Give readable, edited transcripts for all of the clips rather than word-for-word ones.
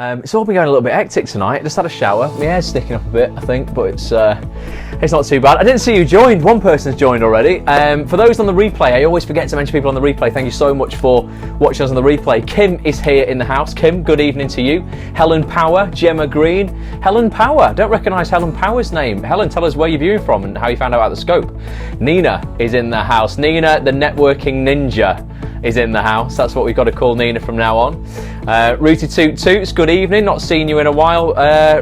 It's all been going a little bit hectic tonight. I just had a shower. My hair's sticking up a bit, I think, but it's not too bad. I didn't see you joined. One person's joined already. For those on the replay, I always forget to mention people on the replay. Thank you so much for watching us on the replay. Kim is here in the house. Kim, good evening to you. Helen Power, Gemma Green. Helen Power, I don't recognise Helen Power's name. Helen, tell us where you're viewing from and how you found out about the scope. Nina is in the house. Nina, the networking ninja, is in the house. That's what we've got to call Nina from now on. Rooty Toot Toots, good evening. Not seen you in a while,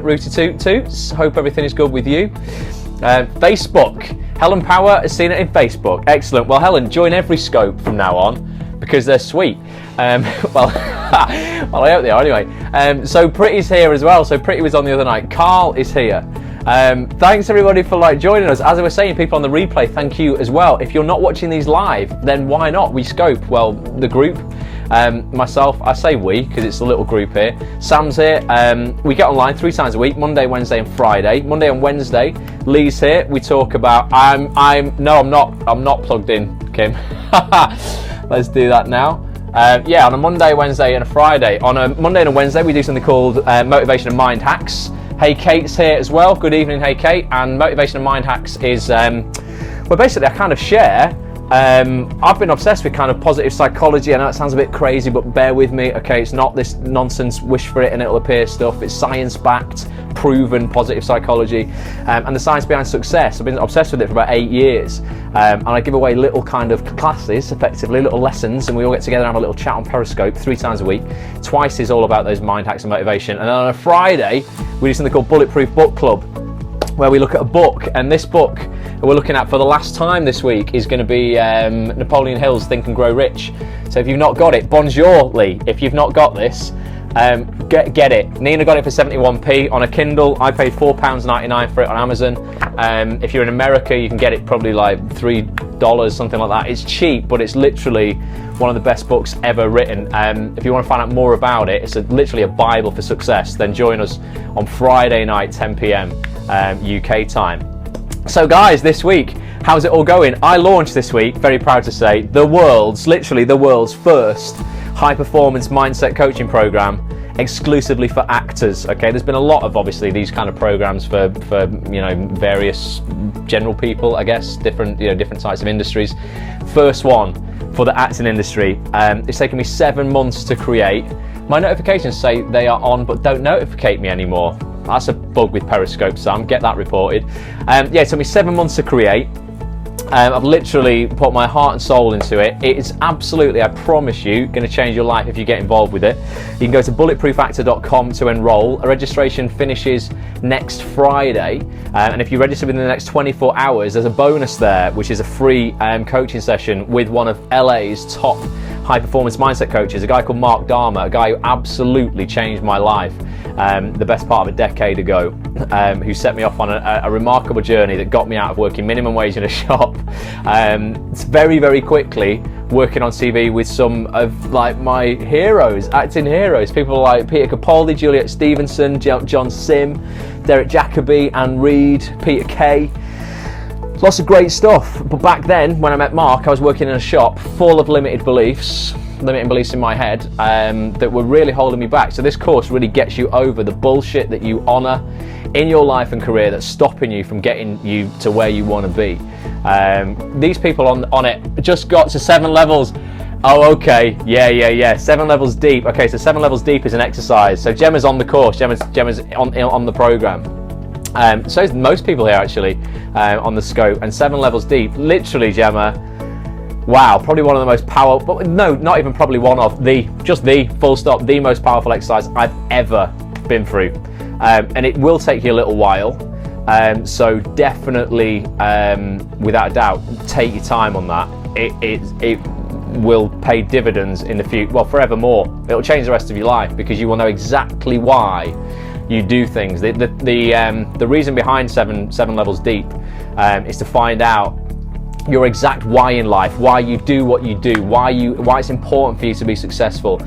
Rooty Toot Toots. Hope everything is good with you. Facebook. Helen Power has seen it in Facebook. Excellent. Well, Helen, join every scope from now on because they're sweet. Well, I hope they are anyway. So Pretty's here as well. So Pretty was on the other night. Carl is here. Thanks everybody for joining us. As I was saying, people on the replay, thank you as well. If you're not watching these live, then why not? We scope, well, the group, myself, I say we because it's a little group here. Sam's here. We get online 3 times a week, Monday, Wednesday and Friday. Monday and Wednesday, Lee's here. We talk about, I'm not plugged in, Kim. Let's do that now. Yeah, on a Monday, Wednesday and a Friday. On a Monday and a Wednesday, we do something called Motivation and Mind Hacks. Hey Kate's here as well. Good evening, Hey Kate. And Motivation and Mind Hacks is, well, basically I kind of share. I've been obsessed with kind of positive psychology. I know it sounds a bit crazy, but bear with me. Okay, it's not this nonsense wish for it and it'll appear stuff. It's science-backed, proven positive psychology, and the science behind success. I've been obsessed with it for about 8 years, and I give away little kind of classes, effectively little lessons, and we all get together and have a little chat on Periscope 3 times a week. Twice is all about those mind hacks and motivation, and then on a Friday we do something called Bulletproof Book Club, where we look at a book, and this book we're looking at for the last time this week is going to be Napoleon Hill's Think and Grow Rich. So if you've not got it, bonjour Lee, if you've not got this, get it. Nina got it for 71p on a Kindle. I paid £4.99 for it on Amazon. If you're in America, you can get it probably like $3, something like that. It's cheap, but it's literally one of the best books ever written. If you want to find out more about it, it's literally a Bible for success. Then join us on Friday night, 10 p.m. UK time. So guys, this week, how's it all going? I launched this week, very proud to say, literally the world's first high-performance mindset coaching program exclusively for actors. Okay, there's been a lot of obviously these kind of programs for various general people, I guess, different types of industries. First one for the acting industry. It's taken me 7 months to create. My notifications say they are on, but don't notify me anymore. That's a bug with Periscope, Sam. Get that reported. Yeah, it took me 7 months to create. I've literally put my heart and soul into it. It is absolutely, I promise you, going to change your life if you get involved with it. You can go to bulletproofactor.com to enroll. A registration finishes next Friday, and if you register within the next 24 hours, there's a bonus there, which is a free coaching session with one of LA's top high-performance mindset coaches, a guy called Mark Dharma, a guy who absolutely changed my life the best part of a decade ago, who set me off on a remarkable journey that got me out of working minimum wage in a shop. It's very, very quickly working on TV with some of my heroes, acting heroes, people like Peter Capaldi, Juliet Stevenson, John Sim, Derek Jacobi, Anne Reid, Peter Kay. Lots of great stuff. But back then, when I met Mark, I was working in a shop full of limiting beliefs in my head that were really holding me back. So this course really gets you over the bullshit that you honour in your life and career that's stopping you from getting you to where you want to be. These people on it just got to 7 levels. Oh, okay, yeah. 7 levels deep. Okay, so 7 levels deep is an exercise. So Gemma's on the course. Gemma's on the program. So is most people here actually on the scope, and 7 levels deep. Literally, Gemma. Wow, probably one of the most powerful, no, not even probably one of the full stop, the most powerful exercise I've ever been through. And it will take you a little while. So definitely, without a doubt, take your time on that. It will pay dividends in the future, well, forevermore. It'll change the rest of your life because you will know exactly why you do things. The reason behind seven levels deep is to find out your exact why in life, why you do what you do, why it's important for you to be successful,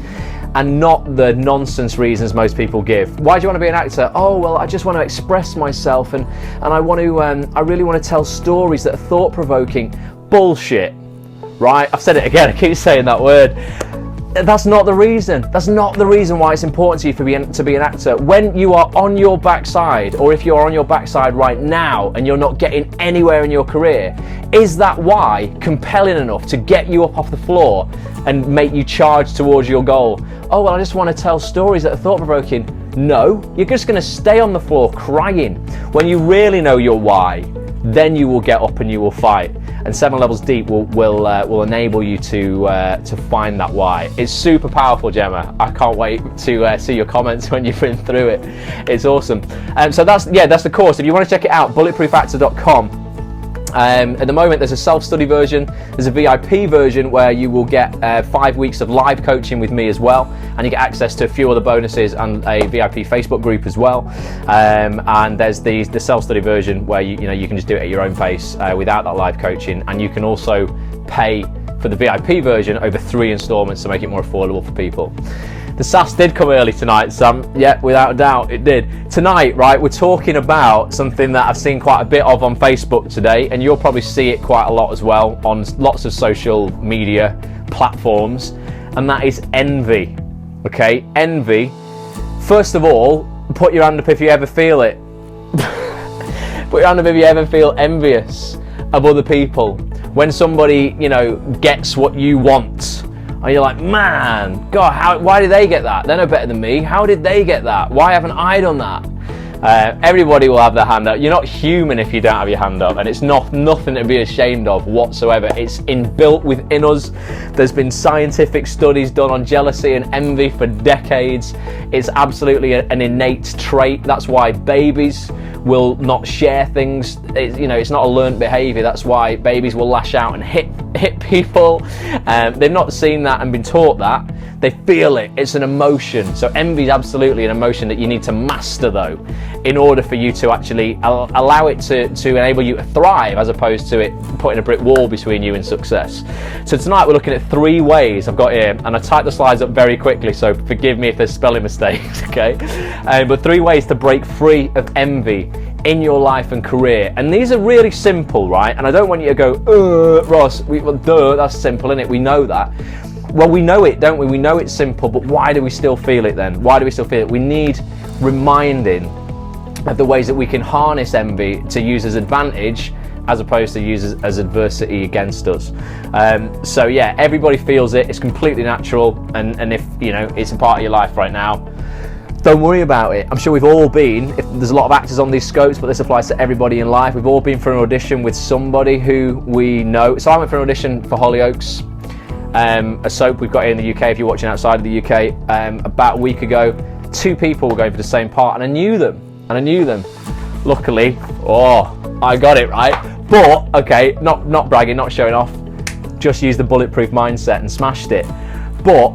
and not the nonsense reasons most people give. Why do you want to be an actor? Oh, well, I just want to express myself, and I want to I really want to tell stories that are thought-provoking. Bullshit, right? I've said it again. I keep saying that word. That's not the reason. That's not the reason why it's important to you to be an actor. When you are on your backside, or if you're on your backside right now and you're not getting anywhere in your career, is that why compelling enough to get you up off the floor and make you charge towards your goal? Oh, well, I just want to tell stories that are thought-provoking. No, you're just going to stay on the floor crying. When you really know your why, then you will get up and you will fight. And 7 Levels Deep will enable you to find that why. It's super powerful, Gemma. I can't wait to see your comments when you've been through it. It's awesome. So that's the course. If you want to check it out, bulletproofactor.com. At the moment, there's a self-study version, there's a VIP version where you will get 5 weeks of live coaching with me as well, and you get access to a few other bonuses and a VIP Facebook group as well. And there's the self-study version where you can just do it at your own pace without that live coaching, and you can also pay for the VIP version over 3 installments to make it more affordable for people. The sass did come early tonight, Sam. Yeah, without a doubt, it did. Tonight, right, we're talking about something that I've seen quite a bit of on Facebook today, and you'll probably see it quite a lot as well on lots of social media platforms, and that is envy. Okay, envy. First of all, put your hand up if you ever feel it. Put your hand up if you ever feel envious of other people. When somebody, gets what you want, and you're like, man, God, why did they get that? They're no better than me. How did they get that? Why haven't I done that? Everybody will have their hand up. You're not human if you don't have your hand up, and it's nothing to be ashamed of whatsoever. It's inbuilt within us. There's been scientific studies done on jealousy and envy for decades. It's absolutely an innate trait. That's why babies will not share things. It's not a learned behavior. That's why babies will lash out and hit people. They've not seen that and been taught that. They feel it. It's an emotion. So envy is absolutely an emotion that you need to master, though, in order for you to actually allow it to enable you to thrive, as opposed to it putting a brick wall between you and success. So tonight we're looking at 3 ways I've got here, and I typed the slides up very quickly, so forgive me if there's spelling mistakes, okay? But 3 ways to break free of envy in your life and career. And these are really simple, right? And I don't want you to go, Ross, that's simple, isn't it? We know that. Well, we know it, don't we? We know it's simple, but why do we still feel it then? Why do we still feel it? We need reminding of the ways that we can harness envy to use as advantage, as opposed to use as adversity against us. So yeah, everybody feels it. It's completely natural, and if it's a part of your life right now, don't worry about it. I'm sure we've all been, if there's a lot of actors on these scopes, but this applies to everybody in life. We've all been for an audition with somebody who we know. So I went for an audition for Hollyoaks, a soap we've got here in the UK, if you're watching outside of the UK, about a week ago. 2 people were going for the same part, and I knew them. Luckily, I got it right. But, okay, not bragging, not showing off, just used the bulletproof mindset and smashed it. But,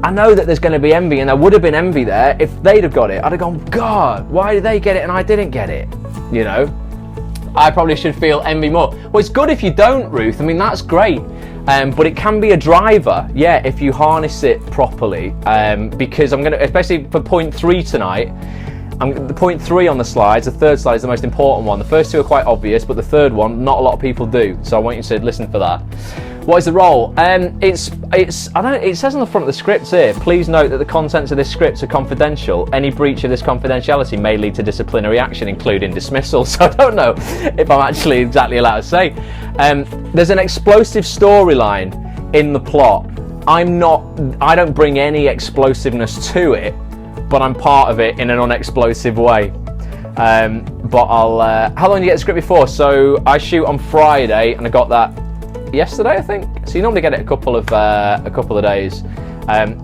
I know that there's going to be envy, and there would have been envy there if they'd have got it. I'd have gone, God, why did they get it and I didn't get it? I probably should feel envy more. Well, it's good if you don't, Ruth. I mean, that's great. But it can be a driver, yeah, if you harness it properly. Because I'm going to, especially for point 3 tonight, the point 3 on the slides, the third slide is the most important one. The first 2 are quite obvious, but the third one, not a lot of people do. So I want you to listen for that. What is the role? It says on the front of the script here, please note that the contents of this script are confidential. Any breach of this confidentiality may lead to disciplinary action, including dismissal. So I don't know if I'm actually exactly allowed to say. There's an explosive storyline in the plot. I don't bring any explosiveness to it, but I'm part of it in an unexplosive way. But how long do you get the script before? So I shoot on Friday, and I got that yesterday, I think. So you normally get it a couple of days.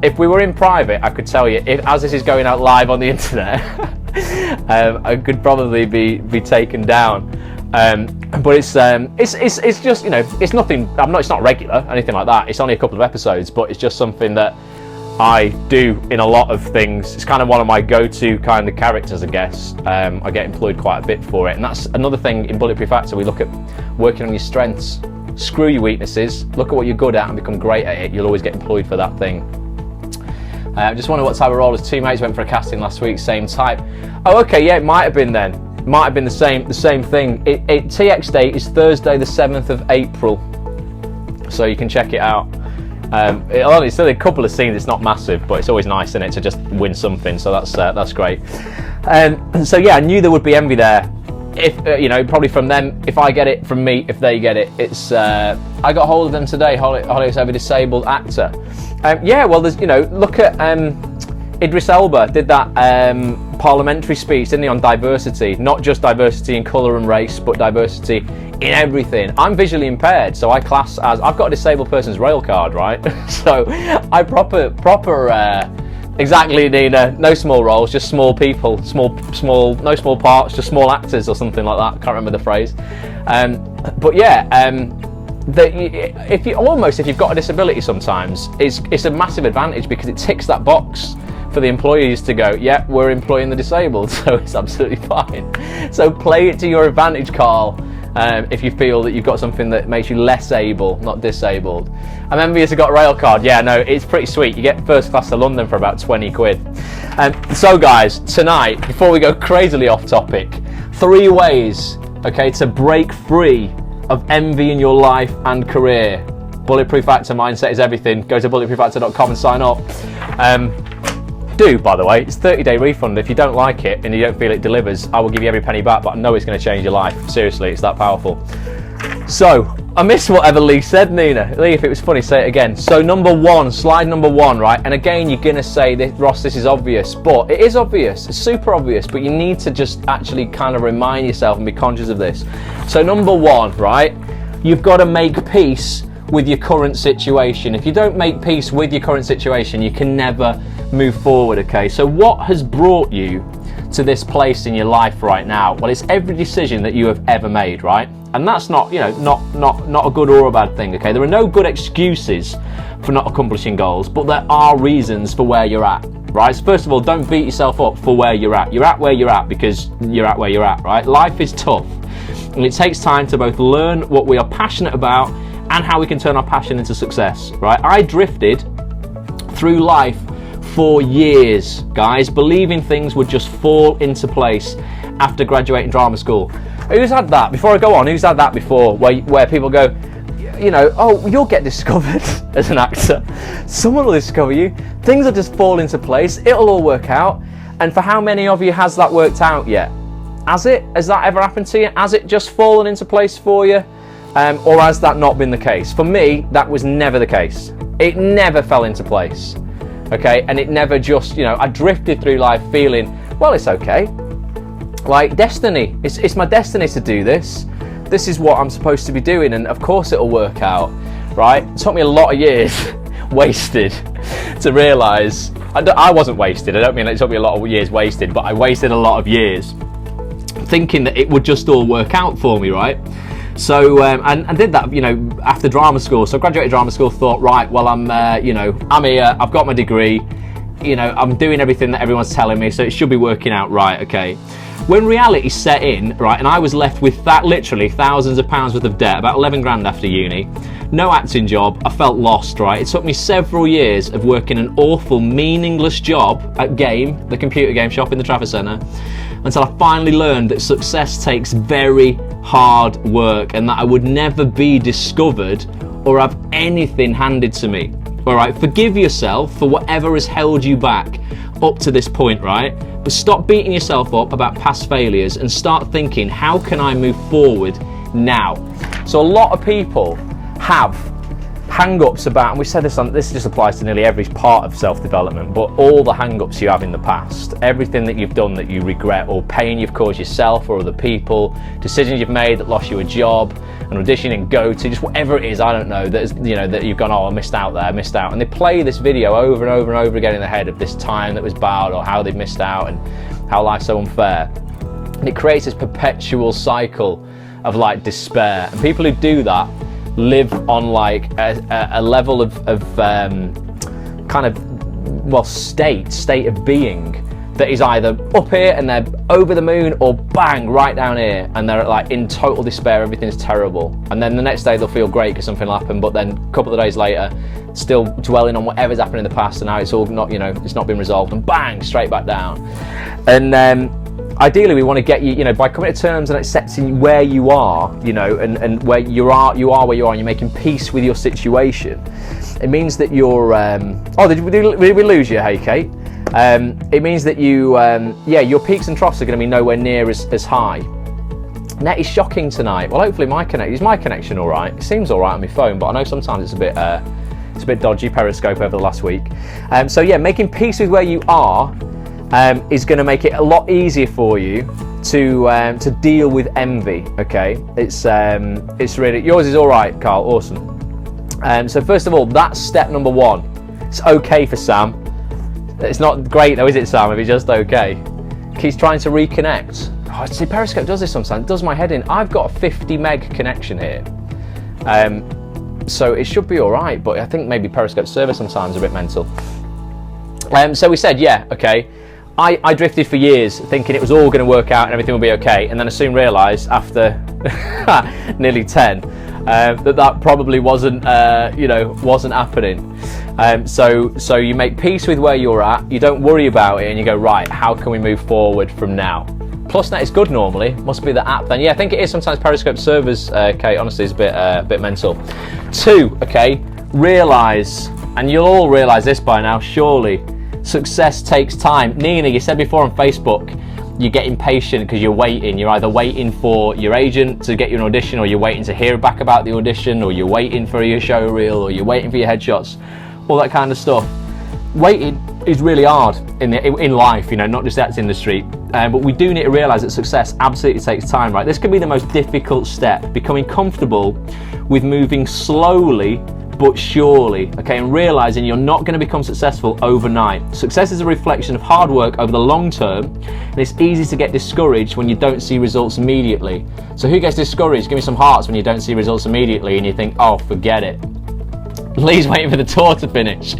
If we were in private, I could tell you, as this is going out live on the internet, I could probably be taken down. But it's just, it's nothing. It's not regular, anything like that. It's only a couple of episodes, but it's just something that I do in a lot of things. It's kind of one of my go-to kind of characters, I guess. I get employed quite a bit for it, and that's another thing in Bulletproof Actor. We look at working on your strengths. Screw your weaknesses. Look at what you're good at and become great at it. You'll always get employed for that thing. Just wonder what type of role. As 2 mates went for a casting last week, same type. Oh, okay, yeah, it might have been then. Might have been the same thing. TX date is Thursday the 7th of April, so you can check it out. It's still a couple of scenes, it's not massive, but it's always nice, isn't it, to just win something, so that's great. So yeah, I knew there would be envy there. If probably from them, if I get it, from me if they get it. It's I got hold of them today. Hollywood's a disabled actor. Yeah, well, there's look at Idris Elba did that parliamentary speech, didn't he, on diversity, not just diversity in colour and race, but diversity in everything. I'm visually impaired, so I class as, I've got a disabled person's rail card, right? So I proper exactly, Nina, no small roles, just small people, small, no small parts, just small actors or something like that. Can't remember the phrase. But yeah, if you've got a disability, sometimes it's a massive advantage because it ticks that box for the employees to go, yeah, we're employing the disabled, so it's absolutely fine. So play it to your advantage, Carl. If you feel that you've got something that makes you less able, not disabled. I'm envious I got a rail card. Yeah, no, it's pretty sweet. You get first class to London for about 20 quid. So guys, tonight, before we go crazily off topic, 3 ways, okay, to break free of envy in your life and career. Bulletproof Actor mindset is everything. Go to bulletproofactor.com and sign up. By the way, it's a 30-day refund. If you don't like it and you don't feel it delivers, I will give you every penny back, but I know it's going to change your life. Seriously, it's that powerful. So, I missed whatever Lee said, Nina. Lee, if it was funny, say it again. So slide number one, right? And again, you're going to say, Ross, this is obvious, but it is obvious. It's super obvious, but you need to just actually kind of remind yourself and be conscious of this. So number 1, right? You've got to make peace with your current situation. If you don't make peace with your current situation, you can never move forward, okay? So what has brought you to this place in your life right now? Well, it's every decision that you have ever made, right? And that's not, not a good or a bad thing, okay? There are no good excuses for not accomplishing goals, but there are reasons for where you're at, right? So first of all, don't beat yourself up for where you're at. You're at where you're at because you're at where you're at, right? Life is tough, and it takes time to both learn what we are passionate about and how we can turn our passion into success, right? I drifted through life for years, guys, believing things would just fall into place after graduating drama school. Who's had that? Before I go on, who's had that before, where people go, oh, you'll get discovered as an actor. Someone will discover you. Things will just fall into place. It'll all work out. And for how many of you has that worked out yet? Has it? Has that ever happened to you? Has it just fallen into place for you? Or has that not been the case? For me, that was never the case. It never fell into place, okay? And it never just, I drifted through life feeling, well, it's okay. Like destiny, it's my destiny to do this. This is what I'm supposed to be doing, and of course it'll work out, right? It took me a lot of years wasted to realise, I wasn't wasted, I don't mean it took me a lot of years wasted, but I wasted a lot of years thinking that it would just all work out for me, right? So, and did that, after drama school. So I graduated drama school, thought, right, well, I'm here, I've got my degree, I'm doing everything that everyone's telling me, so it should be working out right, okay. When reality set in, right, and I was left with that literally thousands of pounds worth of debt, about 11 grand after uni, no acting job, I felt lost, right. It took me several years of working an awful, meaningless job at Game, the computer game shop in the Trafford Centre, until I finally learned that success takes very hard work and that I would never be discovered or have anything handed to me. All right, forgive yourself for whatever has held you back up to this point, right? But stop beating yourself up about past failures and start thinking, how can I move forward now? So a lot of people have hang-ups about, and we said this just applies to nearly every part of self-development, but all the hang-ups you have in the past, everything that you've done that you regret, or pain you've caused yourself or other people, decisions you've made that lost you a job, an audition and go to, just whatever it is, I don't know, that is, that you've gone, oh, I missed out, and they play this video over and over and over again in their head of this time that was bad or how they've missed out and how life's so unfair, and it creates this perpetual cycle of like despair. And people who do that live on like a level of kind of, well, state of being that is either up here and they're over the moon, or bang, right down here and they're like in total despair, everything's terrible, and then the next day they'll feel great because something will happen, but then a couple of days later still dwelling on whatever's happened in the past and now it's all not, it's not been resolved, and bang, straight back down. And ideally we want to get you, by coming to terms and accepting where you are, and where you are where you are, and you're making peace with your situation. It means that you're, did we lose you, hey Kate? It means that your peaks and troughs are going to be nowhere near as high. Net is shocking tonight. Well, hopefully is my connection all right? It seems all right on my phone, but I know sometimes it's a bit dodgy, Periscope, over the last week. Making peace with where you are is going to make it a lot easier for you to deal with envy. Okay, it's really, yours is all right, Carl. Awesome. So first of all, that's step number one. It's okay for Sam. It's not great though, is it, Sam? If it's just okay. He's trying to reconnect. Oh, see, Periscope does this sometimes. It does my head in. I've got a 50 meg connection here. So it should be all right, but I think maybe Periscope server sometimes a bit mental. So we said, okay. I drifted for years thinking it was all going to work out and everything will be okay, and then I soon realised after nearly 10 that probably wasn't happening. So you make peace with where you're at, you don't worry about it, and you go, right, how can we move forward from now? PlusNet is good normally, must be the app then. Yeah, I think it is sometimes Periscope servers, Kate, honestly, is a bit mental. 2, okay, realise, and you'll all realise this by now, surely, success takes time. Nina, you said before on Facebook, you get impatient because you're waiting. You're either waiting for your agent to get you an audition, or you're waiting to hear back about the audition, or you're waiting for your show reel, or you're waiting for your headshots, all that kind of stuff. Waiting is really hard in life, not just the acting industry. But we do need to realise that success absolutely takes time, right? This can be the most difficult step, becoming comfortable with moving slowly but surely, okay, and realising you're not going to become successful overnight. Success is a reflection of hard work over the long term, and it's easy to get discouraged when you don't see results immediately. So who gets discouraged? Give me some hearts when you don't see results immediately and you think, oh, forget it. Lee's waiting for the tour to finish.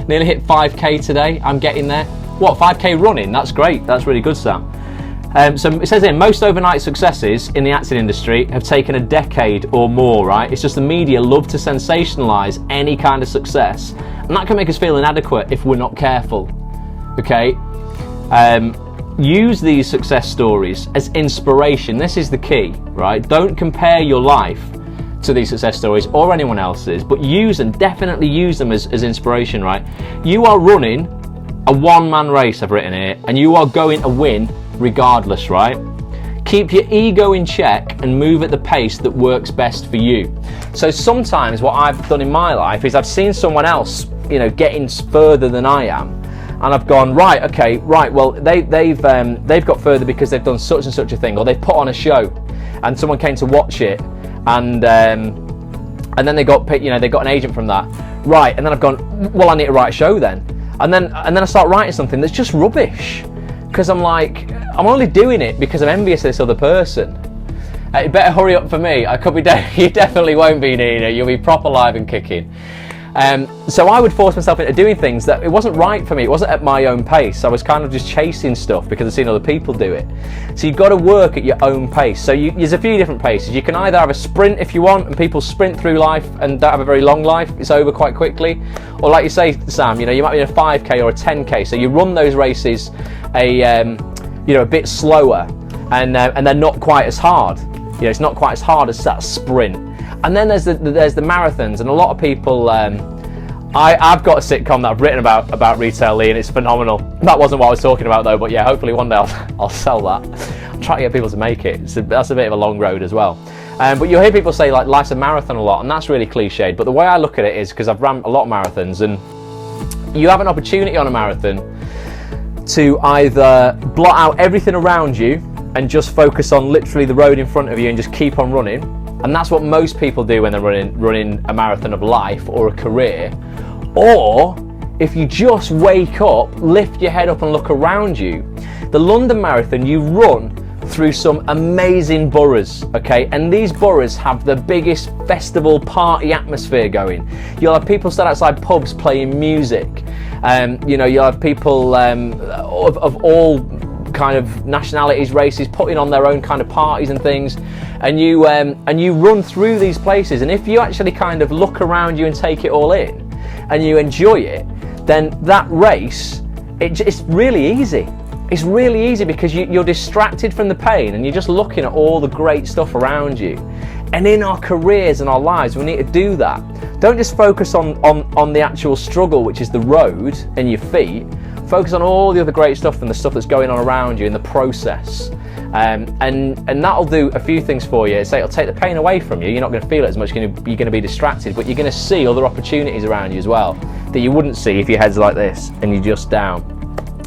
Nearly hit 5k today. I'm getting there. What, 5k running? That's great. That's really good, Sam. So it says here, most overnight successes in the acting industry have taken a decade or more, right? It's just the media love to sensationalise any kind of success, and that can make us feel inadequate if we're not careful, okay? Use these success stories as inspiration. This is the key, right? Don't compare your life to these success stories or anyone else's, but use them, definitely use them as inspiration, right? You are running a one-man race, I've written here, and you are going to win regardless, right? Keep your ego in check and move at the pace that works best for you. So sometimes what I've done in my life is I've seen someone else, getting further than I am, and I've gone, right, okay, right, well, they've got further because they've done such and such a thing, or they've put on a show, and someone came to watch it, and then they got picked, they got an agent from that, right? And then I've gone, well, I need to write a show then, and then I start writing something that's just rubbish, because I'm like, I'm only doing it because I'm envious of this other person. You better hurry up for me. I could be you definitely won't be, Nina. You'll be proper live and kicking. So I would force myself into doing things that it wasn't right for me. It wasn't at my own pace. I was kind of just chasing stuff because I've seen other people do it. So you've got to work at your own pace. So there's a few different paces. You can either have a sprint if you want, and people sprint through life and don't have a very long life. It's over quite quickly. Or like you say, Sam, you might be in a 5k or a 10k. So you run those races a bit slower, and they're not quite as hard. It's not quite as hard as that sprint. And then there's the marathons, and a lot of people. I've got a sitcom that I've written about retail, Lee, and it's phenomenal. That wasn't what I was talking about though, but yeah, hopefully one day I'll sell that. I'm trying to get people to make it. That's a bit of a long road as well. But you'll hear people say like life's a marathon a lot, and that's really cliched. But the way I look at it is, because I've ran a lot of marathons, and you have an opportunity on a marathon to either blot out everything around you and just focus on literally the road in front of you and just keep on running. And that's what most people do when they're running a marathon of life or a career. Or if you just wake up, lift your head up and look around you. The London Marathon, you run through some amazing boroughs, okay? And these boroughs have the biggest festival party atmosphere going. You'll have people stand outside pubs playing music. You'll have people of all kind of nationalities, races, putting on their own kind of parties and things, and you run through these places. And if you actually kind of look around you and take it all in, and you enjoy it, then that race, it's really easy. It's really easy because you're distracted from the pain and you're just looking at all the great stuff around you. And in our careers and our lives, we need to do that. Don't just focus on the actual struggle, which is the road and your feet. Focus on all the other great stuff and the stuff that's going on around you in the process. And that'll do a few things for you. It'll take the pain away from you. You're not going to feel it as much. You're going to be distracted, but you're going to see other opportunities around you as well that you wouldn't see if your head's like this and you're just down.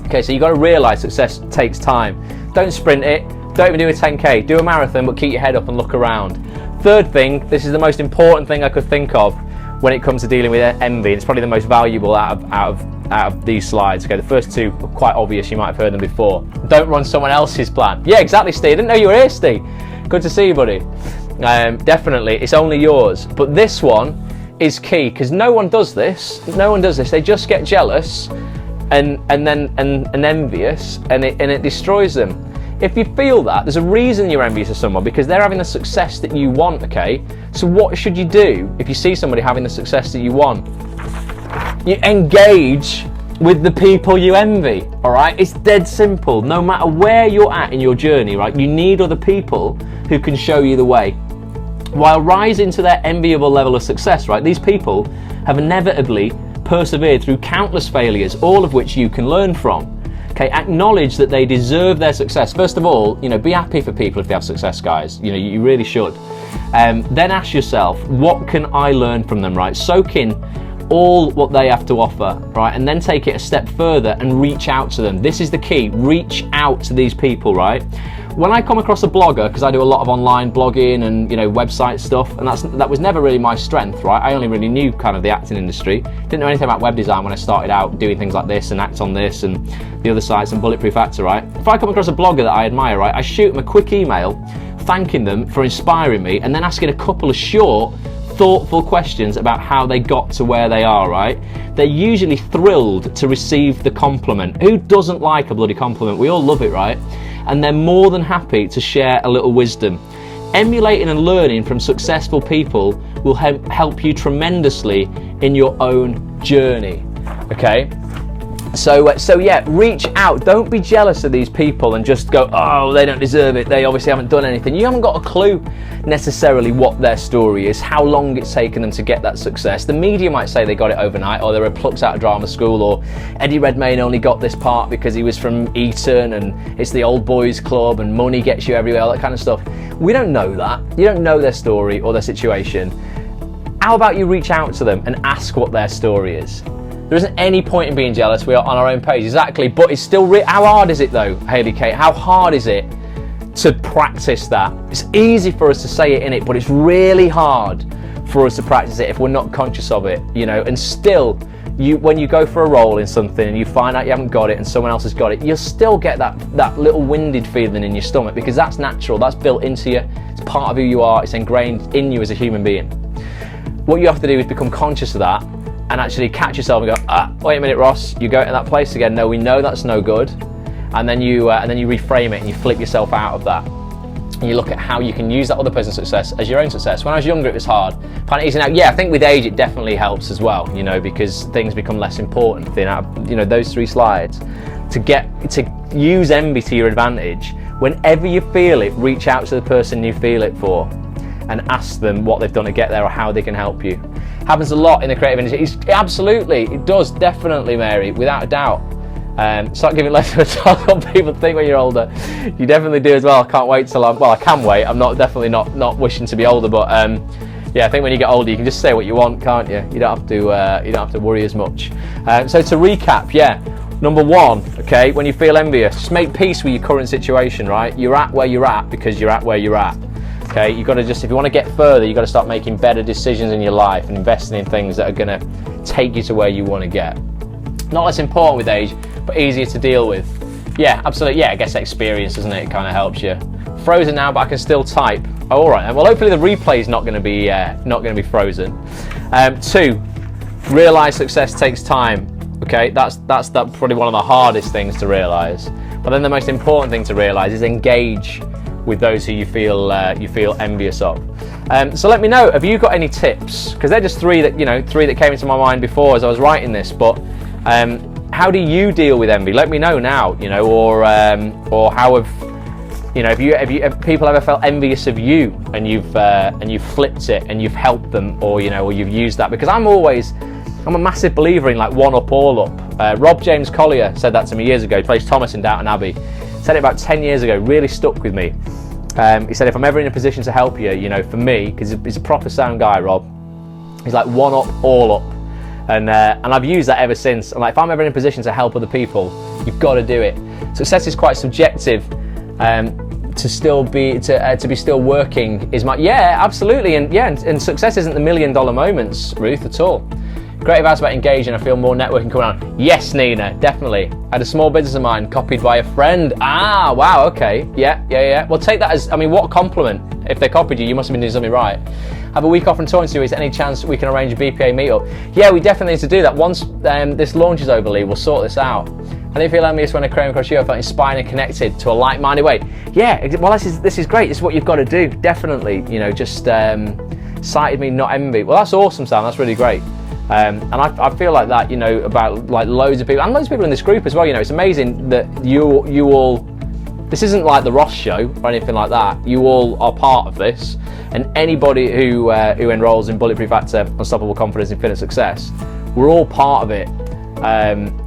Okay, so you've got to realise success takes time. Don't sprint it. Don't even do a 10K. Do a marathon, but keep your head up and look around. Third thing, this is the most important thing I could think of when it comes to dealing with envy. It's probably the most valuable out of these slides. Okay, the first two are quite obvious. You might have heard them before. Don't run someone else's plan. Yeah, exactly, Steve. I didn't know you were here, Steve. Good to see you, buddy. Definitely, it's only yours. But this one is key because no one does this. No one does this. They just get jealous and envious, and it destroys them. If you feel that, there's a reason you're envious of someone, because they're having the success that you want, okay? So what should you do if you see somebody having the success that you want? You engage with the people you envy, all right? It's dead simple. No matter where you're at in your journey, right, you need other people who can show you the way. While rising to their enviable level of success, right, these people have inevitably persevered through countless failures, all of which you can learn from. Okay, acknowledge that they deserve their success. First of all, be happy for people if they have success, guys. You really should. Then ask yourself, what can I learn from them, right? Soak in all what they have to offer, right? And then take it a step further and reach out to them. This is the key. Reach out to these people, right? When I come across a blogger, because I do a lot of online blogging and website stuff, and that was never really my strength, right? I only really knew kind of the acting industry. Didn't know anything about web design when I started out doing things like this and Act on This and the other sites and Bulletproof Actor, right? If I come across a blogger that I admire, right, I shoot them a quick email thanking them for inspiring me and then asking a couple of short, thoughtful questions about how they got to where they are, right? They're usually thrilled to receive the compliment. Who doesn't like a bloody compliment? We all love it, right? And they're more than happy to share a little wisdom. Emulating and learning from successful people will help you tremendously in your own journey, okay? So yeah, reach out. Don't be jealous of these people and just go, oh, they don't deserve it. They obviously haven't done anything. You haven't got a clue necessarily what their story is, how long it's taken them to get that success. The media might say they got it overnight, or they were plucked out of drama school, or Eddie Redmayne only got this part because he was from Eton and it's the old boys club and money gets you everywhere, all that kind of stuff. We don't know that. You don't know their story or their situation. How about you reach out to them and ask what their story is? There isn't any point in being jealous. We are on our own page, exactly. But it's still how hard is it though, Hayley Kate? How hard is it to practice that? It's easy for us to say it in it, but it's really hard for us to practice it if we're not conscious of it, And still, when you go for a role in something and you find out you haven't got it and someone else has got it, you'll still get that little winded feeling in your stomach, because that's natural. That's built into you. It's part of who you are. It's ingrained in you as a human being. What you have to do is become conscious of that and actually catch yourself and go, wait a minute, Ross, you go into that place again. No, we know that's no good. And then you reframe it and you flip yourself out of that. And you look at how you can use that other person's success as your own success. When I was younger, it was hard. Find it easy now. Yeah, I think with age, it definitely helps as well, because things become less important. Those 3 slides. To use envy to your advantage, whenever you feel it, reach out to the person you feel it for and ask them what they've done to get there or how they can help you. Happens a lot in the creative industry. Absolutely, it does, definitely, Mary, without a doubt. Start giving less of a talk on people think when you're older. You definitely do as well. I can't wait till I can wait. I'm definitely not wishing to be older, but yeah, I think when you get older, you can just say what you want, can't you? You don't have to worry as much. So to recap, yeah. Number 1, okay, when you feel envious, just make peace with your current situation, right? You're at where you're at because you're at where you're at. Okay, you've got to if you want to get further, you've got to start making better decisions in your life and investing in things that are going to take you to where you want to get. Not less important with age, but easier to deal with. Yeah, absolutely. Yeah, I guess experience, doesn't it? It kind of helps you. Frozen now, but I can still type. Oh, all right. Well, hopefully the replay is not going to be frozen. 2, realize success takes time. Okay, that's probably one of the hardest things to realize. But then the most important thing to realize is engage with those who you feel envious of. So let me know, have you got any tips? Because they're just 3 that came into my mind before as I was writing this. But how do you deal with envy? Let me know now, you know, or how have, you know, have people ever felt envious of you and you've flipped it and you've helped them, or you know, or you've used that? Because I'm a massive believer in like one up, all up. Rob James Collier said that to me years ago. He plays Thomas in Downton Abbey. Said it about 10 years ago. Really stuck with me. He said, if I'm ever in a position to help you, you know, for me, because he's a proper sound guy, Rob. He's like one up, all up. And I've used that ever since. And like, if I'm ever in a position to help other people, you've got to do it. Success is quite subjective. To be still working is absolutely, and success isn't the $1 million moments, Ruth, at all. Great advice about engaging. I feel more networking coming on. Yes, Nina, definitely. I had a small business of mine copied by a friend. Ah, wow, okay, yeah. Well, take that as, I mean, what a compliment. If they copied you, you must have been doing something right. Have a week off from touring series. Any chance we can arrange a BPA meetup? Yeah, we definitely need to do that. Once this launches over, Lee, we'll sort this out. And if you allow me, when I came across you, I felt inspired and connected to a like-minded way. Yeah, well, this is great. This is what you've got to do. Definitely, you know, just cited me, not envy. Well, that's awesome, Sam. That's really great. And I feel like that, you know, about like loads of people, and loads of people in this group as well. You know, it's amazing that you all. This isn't like the Ross show or anything like that. You all are part of this, and anybody who enrolls in Bulletproof Actor, Unstoppable Confidence, Infinite Success, we're all part of it.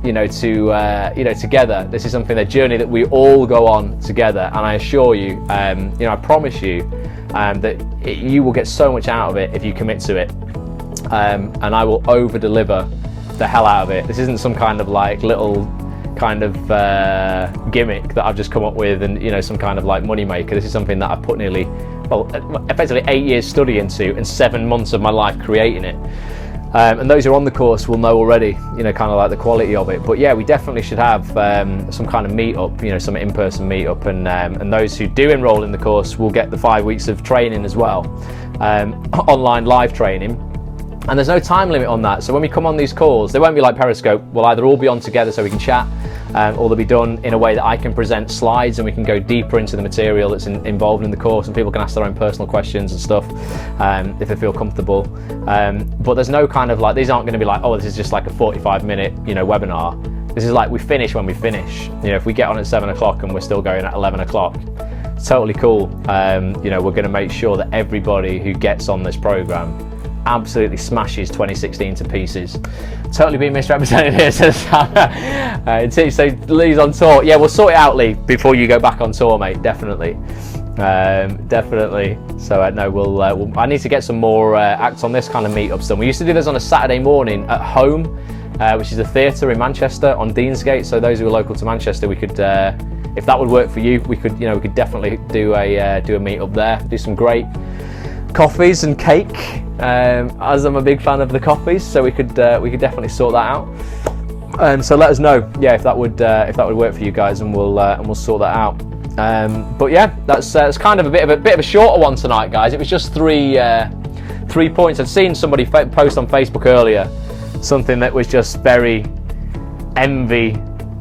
You know, together. This is something, a journey that we all go on together, and I assure you, you know, I promise you, that you will get so much out of it if you commit to it. And I will over deliver the hell out of it. This isn't some kind of like little kind of gimmick that I've just come up with, and you know, some kind of like money maker. This is something that I've put nearly, well, effectively 8 years study into and 7 months of my life creating it. And those who are on the course will know already, you know, kind of like the quality of it. But yeah, we definitely should have some kind of meetup, you know, some in-person meetup, and those who do enroll in the course will get the 5 weeks of training as well, online live training. And there's no time limit on that. So when we come on these calls, they won't be like Periscope. We'll either all be on together so we can chat, or they'll be done in a way that I can present slides and we can go deeper into the material that's involved in the course, and people can ask their own personal questions and stuff if they feel comfortable. But there's no kind of like, these aren't going to be like, oh, this is just like a 45-minute, you know, webinar. This is like, we finish when we finish. You know, if we get on at 7 o'clock and we're still going at 11 o'clock, it's totally cool. You know, we're going to make sure that everybody who gets on this program absolutely smashes 2016 to pieces. Totally being misrepresented here, says Sam. So Lee's on tour. Yeah, we'll sort it out, Lee, before you go back on tour, mate. Definitely. Definitely. So no, I need to get some more acts on this kind of meetups done. We used to do this on a Saturday morning at Home, which is a theatre in Manchester on Deansgate. So those who are local to Manchester, we could, if that would work for you, we could definitely do a meetup there. Do some great coffees and cake, as I'm a big fan of the coffees, so we could definitely sort that out. So let us know, yeah, if that would work for you guys, and we'll sort that out. But yeah, that's kind of a bit of a shorter one tonight, guys. It was just three points. I'd seen somebody post on Facebook earlier something that was just very envy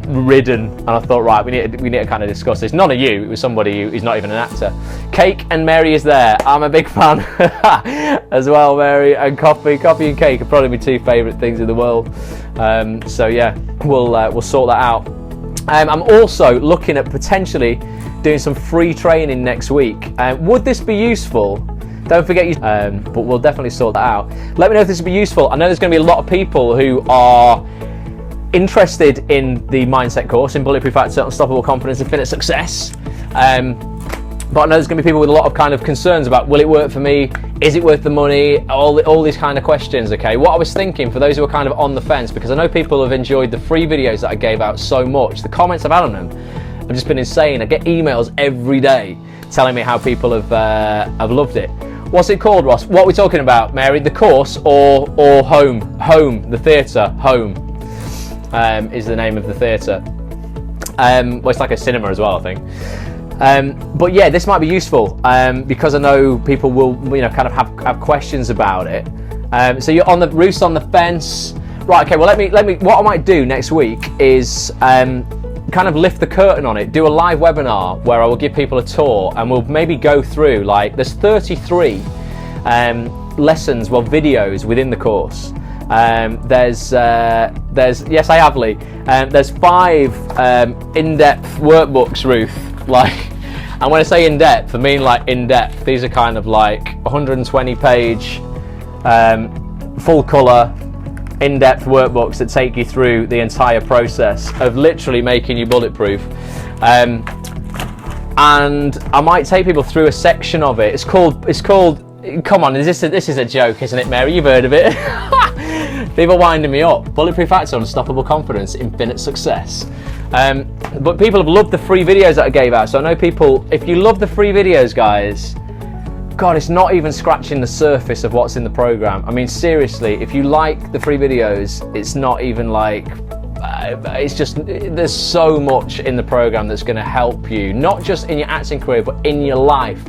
ridden, and I thought, right, we need to kind of discuss this. None of you, it was somebody who's not even an actor. Cake and Mary is there. I'm a big fan as well, Mary, and coffee and cake are probably my two favourite things in the world. So yeah, we'll sort that out. I'm also looking at potentially doing some free training next week. Would this be useful? Don't forget but we'll definitely sort that out. Let me know if this would be useful. I know there's going to be a lot of people who are interested in the mindset course, in Bulletproof Actor, Unstoppable Confidence, Infinite Success. But I know there's going to be people with a lot of kind of concerns about, will it work for me? Is it worth the money? All these kind of questions, okay? What I was thinking, for those who are kind of on the fence, because I know people have enjoyed the free videos that I gave out so much, the comments I've had on them have just been insane. I get emails every day telling me how people have loved it. What's it called, Ross? What are we talking about, Mary? The course or Home? Home, the theatre, Home. Is the name of the theatre. Well, it's like a cinema as well, I think. But yeah, this might be useful because I know people will, you know, kind of have questions about it. So you're on the Ruth's on the fence, right? Okay. Well, let me. What I might do next week is kind of lift the curtain on it. Do a live webinar where I will give people a tour, and we'll maybe go through, like, there's 33 lessons, well, videos within the course. There's yes, I have, Lee. There's 5 in-depth workbooks, Ruth. Like, and when I say in-depth, I mean like in-depth. These are kind of like 120-page, full-color, in-depth workbooks that take you through the entire process of literally making you bulletproof. And I might take people through a section of it. It's called. Come on, this is a joke, isn't it, Mary? You've heard of it. People winding me up. Bulletproof Actor, Unstoppable Confidence, Infinite Success. But people have loved the free videos that I gave out. So I know people, if you love the free videos, guys, God, it's not even scratching the surface of what's in the program. I mean, seriously, if you like the free videos, it's not even like, it's just, there's so much in the program that's going to help you, not just in your acting career, but in your life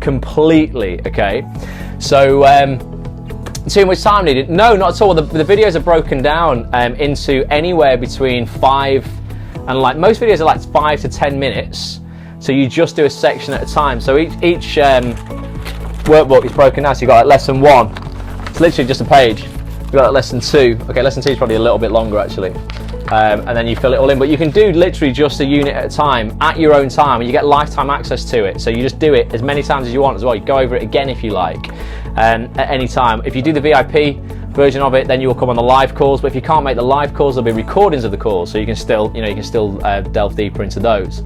completely, okay? So, too much time needed? No, not at all. The videos are broken down into anywhere between 5 and, like, most videos are like 5 to 10 minutes. So you just do a section at a time. So each workbook is broken down. So you've got like lesson 1. It's literally just a page. You've got like lesson 2. Okay, lesson 2 is probably a little bit longer actually. And then you fill it all in. But you can do literally just a unit at a time at your own time, and you get lifetime access to it. So you just do it as many times as you want as well. You go over it again if you like, at any time. If you do the VIP version of it, then you will come on the live calls. But if you can't make the live calls, there'll be recordings of the calls, so you can still, delve deeper into those.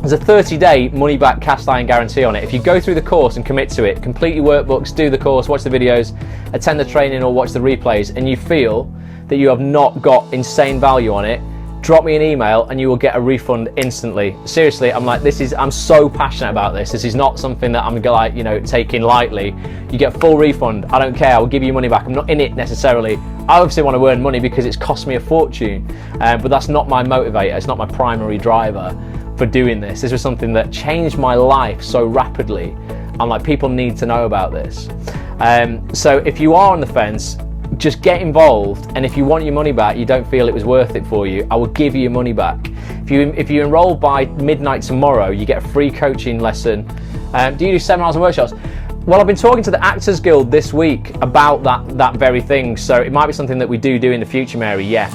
There's a 30-day money-back cast iron guarantee on it. If you go through the course and commit to it, complete your workbooks, do the course, watch the videos, attend the training or watch the replays, and you feel that you have not got insane value on it, drop me an email and you will get a refund instantly. Seriously, I'm so passionate about this. This is not something that I'm like, taking lightly. You get a full refund. I don't care. I will give you money back. I'm not in it necessarily. I obviously want to earn money because it's cost me a fortune, but that's not my motivator. It's not my primary driver for doing this. This was something that changed my life so rapidly. I'm like, people need to know about this. So if you are on the fence, just get involved, and if you want your money back, you don't feel it was worth it for you, I will give you your money back. If you enroll by midnight tomorrow, you get a free coaching lesson. Do you do seminars and workshops? Well, I've been talking to the Actors Guild this week about that very thing, so it might be something that we do in the future, Mary. Yeah,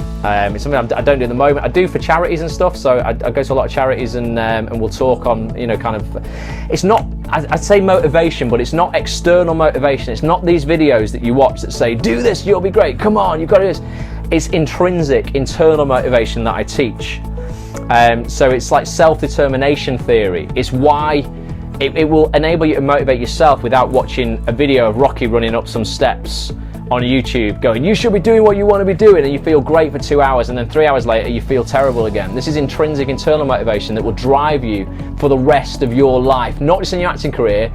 it's something I don't do at the moment. I do for charities and stuff, so I go to a lot of charities and we'll talk on, kind of, it's not, I'd say motivation, but it's not external motivation. It's not these videos that you watch that say, do this, you'll be great, come on, you've got to do this. It's intrinsic, internal motivation that I teach. So it's like self-determination theory. It's why it will enable you to motivate yourself without watching a video of Rocky running up some steps on YouTube going, you should be doing what you want to be doing, and you feel great for 2 hours, and then 3 hours later you feel terrible again. This is intrinsic internal motivation that will drive you for the rest of your life, not just in your acting career,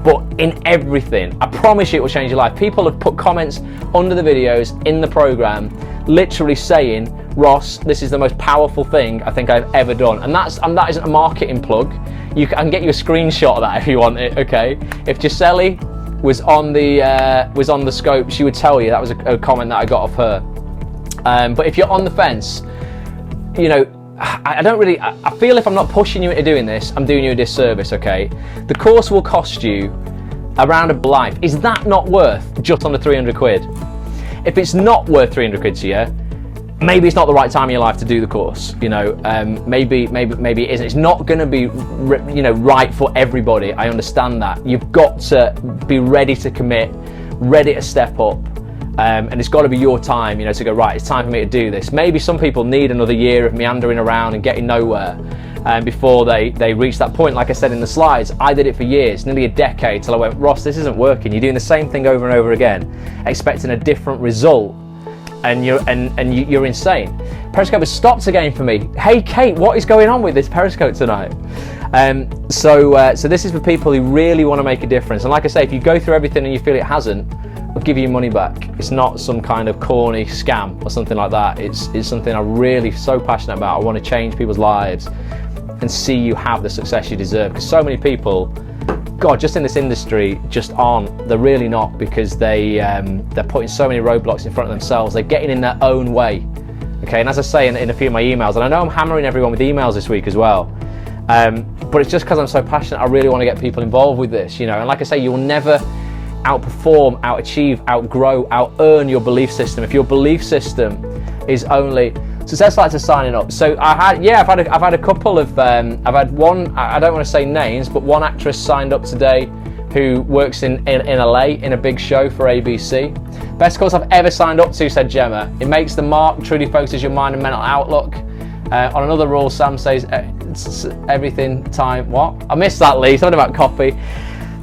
but in everything. I promise you it will change your life. People have put comments under the videos in the program literally saying, Ross, this is the most powerful thing I think I've ever done. And that isn't a marketing plug. I can get you a screenshot of that if you want it, okay? If Gisele was on the scope, she would tell you. That was a comment that I got off her. But if you're on the fence, I feel if I'm not pushing you into doing this, I'm doing you a disservice, okay? The course will cost you around a life. Is that not worth just under 300 quid? If it's not worth 300 quid to you, maybe it's not the right time in your life to do the course. Maybe it isn't. It's not going to be, right for everybody. I understand that. You've got to be ready to commit, ready to step up, and it's got to be your time. To go, right, it's time for me to do this. Maybe some people need another year of meandering around and getting nowhere before they reach that point. Like I said in the slides, I did it for years, nearly a decade, till I went, Ross, this isn't working. You're doing the same thing over and over again, expecting a different result. And you're insane. Periscope has stopped again for me. Hey Kate, what is going on with this Periscope tonight? So this is for people who really want to make a difference. And like I say, if you go through everything and you feel it hasn't, I'll give you your money back. It's not some kind of corny scam or something like that. It's something I'm really so passionate about. I want to change people's lives and see you have the success you deserve. Because so many people, God, just in this industry, just aren't. They're really not, because they're putting so many roadblocks in front of themselves. They're getting in their own way. Okay, and as I say in a few of my emails, and I know I'm hammering everyone with emails this week as well, but it's just because I'm so passionate. I really want to get people involved with this, And like I say, you'll never outperform, out-achieve, outgrow, out-earn your belief system. If your belief system is only success letters signing up. So I've had a couple of I've had one, I don't want to say names, but one actress signed up today who works in LA in a big show for ABC. Best course I've ever signed up to, said Gemma. It makes the mark, truly focuses your mind and mental outlook. On another rule, Sam says it's everything time. What? I missed that, Lee. Something about copy.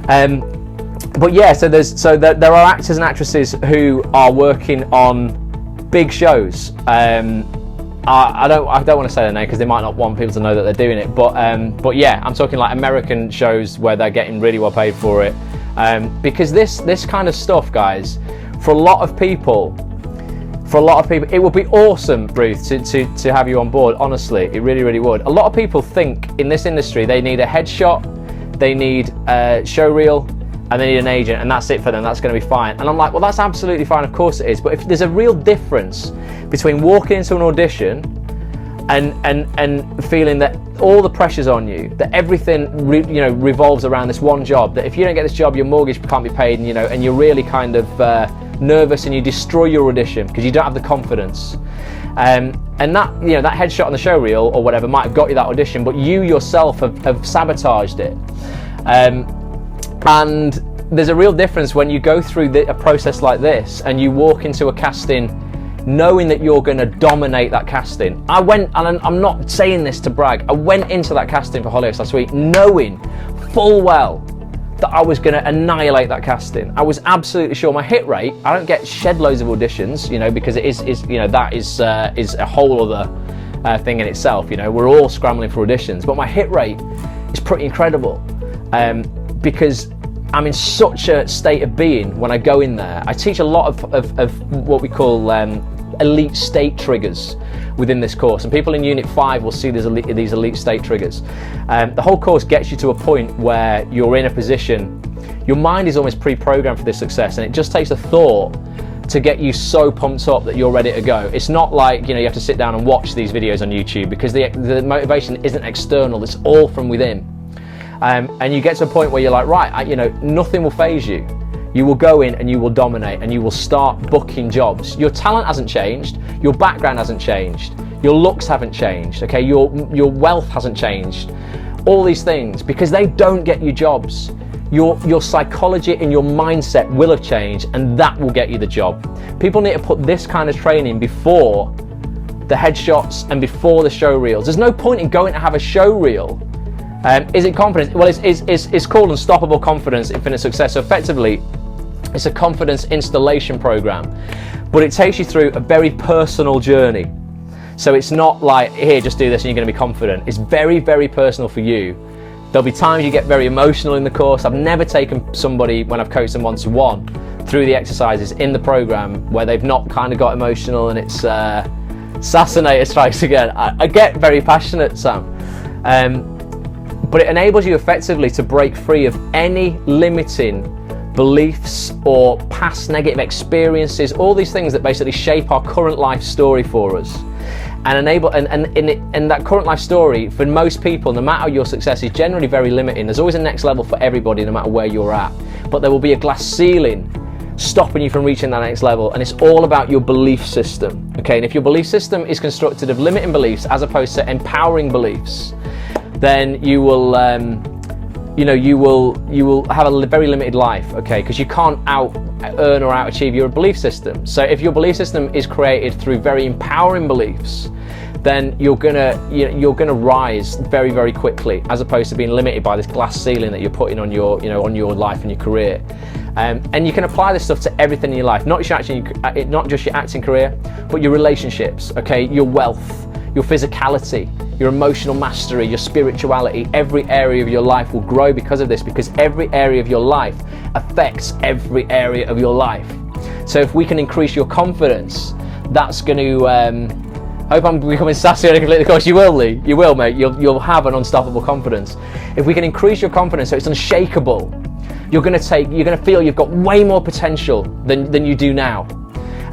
But yeah, so there are actors and actresses who are working on big shows. I don't want to say their name because they might not want people to know that they're doing it. But yeah, I'm talking like American shows where they're getting really well paid for it. Because this kind of stuff, guys, for a lot of people, it would be awesome, Ruth, to have you on board. Honestly, it really, really would. A lot of people think in this industry they need a headshot, they need a show reel, and they need an agent, and that's it for them. That's going to be fine. And I'm like, well, that's absolutely fine. Of course it is. But if there's a real difference between walking into an audition and feeling that all the pressure's on you, that everything revolves around this one job, that if you don't get this job, your mortgage can't be paid, and you're really kind of nervous and you destroy your audition because you don't have the confidence. And that that headshot on the show reel or whatever might have got you that audition, but you yourself have sabotaged it. And there's a real difference when you go through a process like this and you walk into a casting knowing that you're going to dominate that casting. I went, and I'm not saying this to brag, I went into that casting for Hollyoaks last week knowing full well that I was going to annihilate that casting. I was absolutely sure. My hit rate, I don't get shed loads of auditions, because it is that is a whole other thing in itself. We're all scrambling for auditions, but my hit rate is pretty incredible because I'm in such a state of being when I go in there. I teach a lot of what we call elite state triggers within this course, and people in Unit 5 will see these elite state triggers. The whole course gets you to a point where you're in a position, your mind is almost pre-programmed for this success, and it just takes a thought to get you so pumped up that you're ready to go. It's not like you have to sit down and watch these videos on YouTube, because the motivation isn't external, it's all from within. And you get to a point where you're like, right, nothing will faze you. You will go in and you will dominate and you will start booking jobs. Your talent hasn't changed, your background hasn't changed, your looks haven't changed, okay? Your wealth hasn't changed. All these things, because they don't get you jobs. Your psychology and your mindset will have changed, and that will get you the job. People need to put this kind of training before the headshots and before the show reels. There's no point in going to have a show reel. Is it confidence? Well, it's called Unstoppable Confidence, Infinite Success. So effectively, it's a confidence installation program, but it takes you through a very personal journey. So it's not like, here, just do this and you're going to be confident. It's very, very personal for you. There'll be times you get very emotional in the course. I've never taken somebody, when I've coached them one-to-one, through the exercises in the program where they've not kind of got emotional, and it's assassinator strikes again. I get very passionate, Sam. But it enables you effectively to break free of any limiting beliefs or past negative experiences, all these things that basically shape our current life story for us. And in that current life story, for most people, no matter your success, is generally very limiting. There's always a next level for everybody, no matter where you're at. But there will be a glass ceiling stopping you from reaching that next level, and it's all about your belief system. Okay, and if your belief system is constructed of limiting beliefs as opposed to empowering beliefs, then you will you will have a very limited life, okay? Because you can't earn or out achieve your belief system. So if your belief system is created through very empowering beliefs, then you're gonna rise very, very quickly, as opposed to being limited by this glass ceiling that you're putting on your on your life and your career. And you can apply this stuff to everything in your life, not just your acting career, but your relationships, okay? Your wealth, your physicality, your emotional mastery, your spirituality. Every area of your life will grow because of this, because every area of your life affects every area of your life. So if we can increase your confidence, that's going to, I hope I'm becoming sassy on a completely course. You will, Lee. You will, mate. You'll have an unstoppable confidence. If we can increase your confidence so it's unshakable, you're going to feel you've got way more potential than you do now.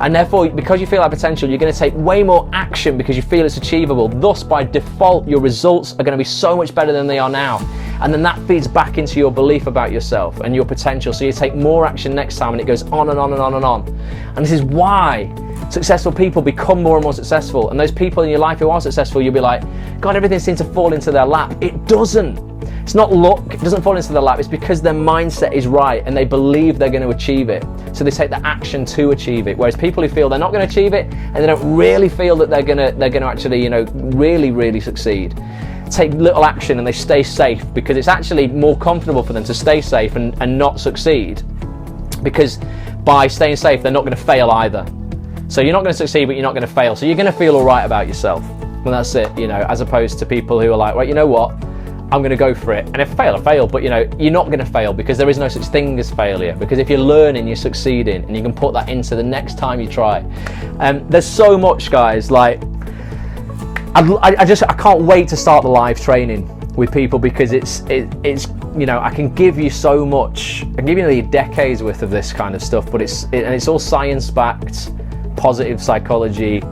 And therefore, because you feel that potential, you're going to take way more action because you feel it's achievable. Thus, by default, your results are going to be so much better than they are now. And then that feeds back into your belief about yourself and your potential. So you take more action next time, and it goes on and on and on and on. And this is why successful people become more and more successful. And those people in your life who are successful, you'll be like, God, everything seems to fall into their lap. It doesn't. It's not luck. It doesn't fall into their lap. It's because their mindset is right and they believe they're going to achieve it. So they take the action to achieve it. Whereas people who feel they're not going to achieve it and they don't really feel that they're going to actually, really succeed, take little action and they stay safe, because it's actually more comfortable for them to stay safe and not succeed, because by staying safe they're not going to fail either. So you're not going to succeed, but you're not going to fail. So you're going to feel all right about yourself. And that's it, as opposed to people who are like, well, you know what? I'm going to go for it. And if I fail, I fail. But you're not going to fail, because there is no such thing as failure. Because if you're learning, you're succeeding, and you can put that into the next time you try. There's so much, guys. Like, I can't wait to start the live training with people, because it's I can give you so much. I can give you nearly decades worth of this kind of stuff, but it's all science-backed, positive psychology.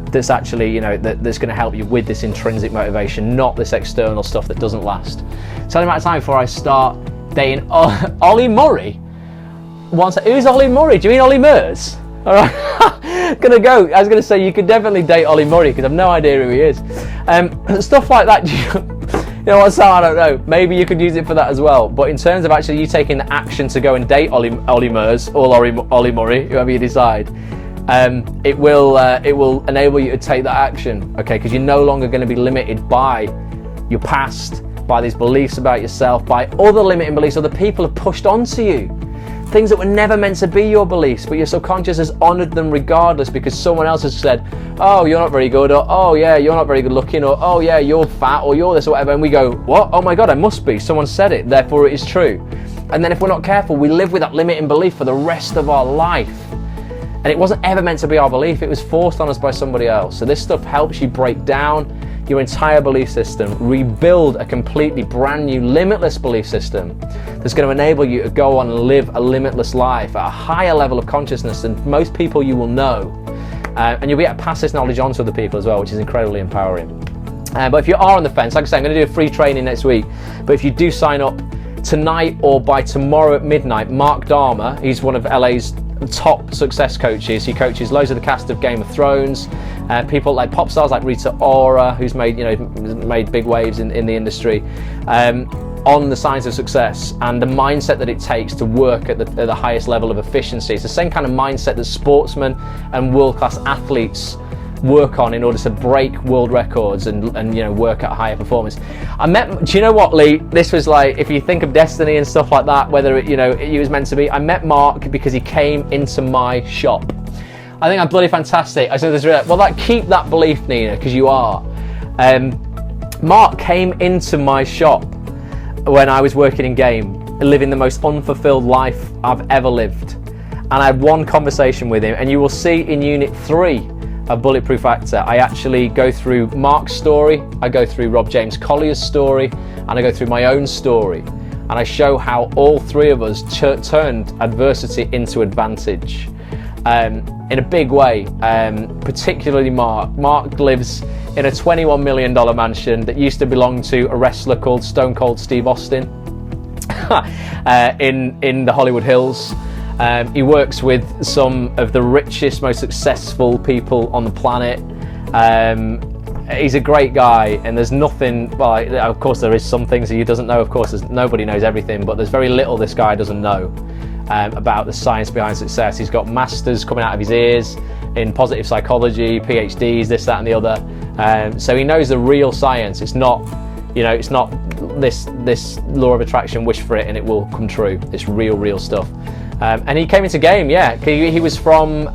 That's actually, that's going to help you with this intrinsic motivation, not this external stuff that doesn't last. So, the amount of time before I start dating Ollie Murray. Who's Ollie Murray? Do you mean Ollie Murs? All right, I was going to say you could definitely date Ollie Murray, because I've no idea who he is. Stuff like that. I don't know. Maybe you could use it for that as well. But in terms of actually you taking the action to go and date Ollie Murs or Ollie Murray, whoever you decide. It will enable you to take that action, okay? Because you're no longer going to be limited by your past, by these beliefs about yourself, by other limiting beliefs other people have pushed onto you. Things that were never meant to be your beliefs, but your subconscious has honoured them regardless, because someone else has said, oh, you're not very good, or oh yeah, you're not very good looking, or oh yeah, you're fat, or you're this or whatever, and we go, what? Oh my God, I must be. Someone said it, therefore it is true. And then if we're not careful, we live with that limiting belief for the rest of our life. And it wasn't ever meant to be our belief, it was forced on us by somebody else. So this stuff helps you break down your entire belief system, rebuild a completely brand new limitless belief system that's going to enable you to go on and live a limitless life at a higher level of consciousness than most people you will know. And you'll be able to pass this knowledge on to other people as well, which is incredibly empowering. But if you are on the fence, like I say, I'm going to do a free training next week, but if you do sign up tonight or by tomorrow at midnight, Mark Dharma, he's one of LA's top success coaches. He coaches loads of the cast of Game of Thrones, people like pop stars like Rita Ora, who's made big waves in the industry, on the science of success and the mindset that it takes to work at the highest level of efficiency. It's the same kind of mindset that sportsmen and world-class athletes work on in order to break world records and work at higher performance. Do you know what, Lee? This was like, if you think of destiny and stuff like that, whether it was meant to be. I met Mark because he came into my shop. I think I'm bloody fantastic. I said this, keep that belief, Nina, because you are. Mark came into my shop when I was working in game, living the most unfulfilled life I've ever lived. And I had one conversation with him, and you will see in Unit 3 of Bulletproof Actor, I actually go through Mark's story, I go through Rob James Collier's story, and I go through my own story. And I show how all three of us turned adversity into advantage in a big way, particularly Mark. Mark lives in a $21 million mansion that used to belong to a wrestler called Stone Cold Steve Austin in the Hollywood Hills. He works with some of the richest, most successful people on the planet. He's a great guy, and there's nothing, well, of course there is some things that he doesn't know, of course nobody knows everything, but there's very little this guy doesn't know about the science behind success. He's got masters coming out of his ears in positive psychology, PhDs, this, that and the other. So he knows the real science. It's not this law of attraction, wish for it and it will come true. It's real stuff. And he came into game, he was from,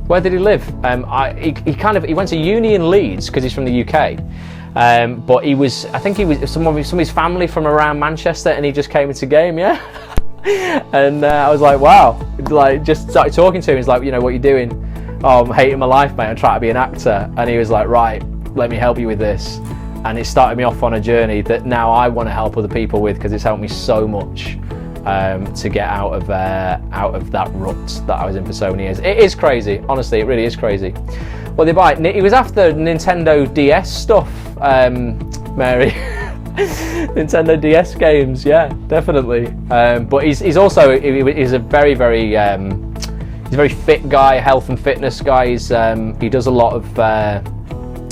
where did he live? He went to uni in Leeds because he's from the UK. But I think he was some of his family from around Manchester, and he just came into game, And I was like, wow, just started talking to him. He's like, what are you doing? Oh, I'm hating my life, mate. I'm trying to be an actor. And he was like, right, let me help you with this. And it started me off on a journey that now I want to help other people with, because it's helped me so much. To get out of that rut that I was in for so many years. It is crazy, honestly, it really is crazy. Well, he was after Nintendo DS stuff, Mary. Nintendo DS games, yeah, definitely. But he's also he's a very he's a very fit guy, health and fitness guy. He does a lot of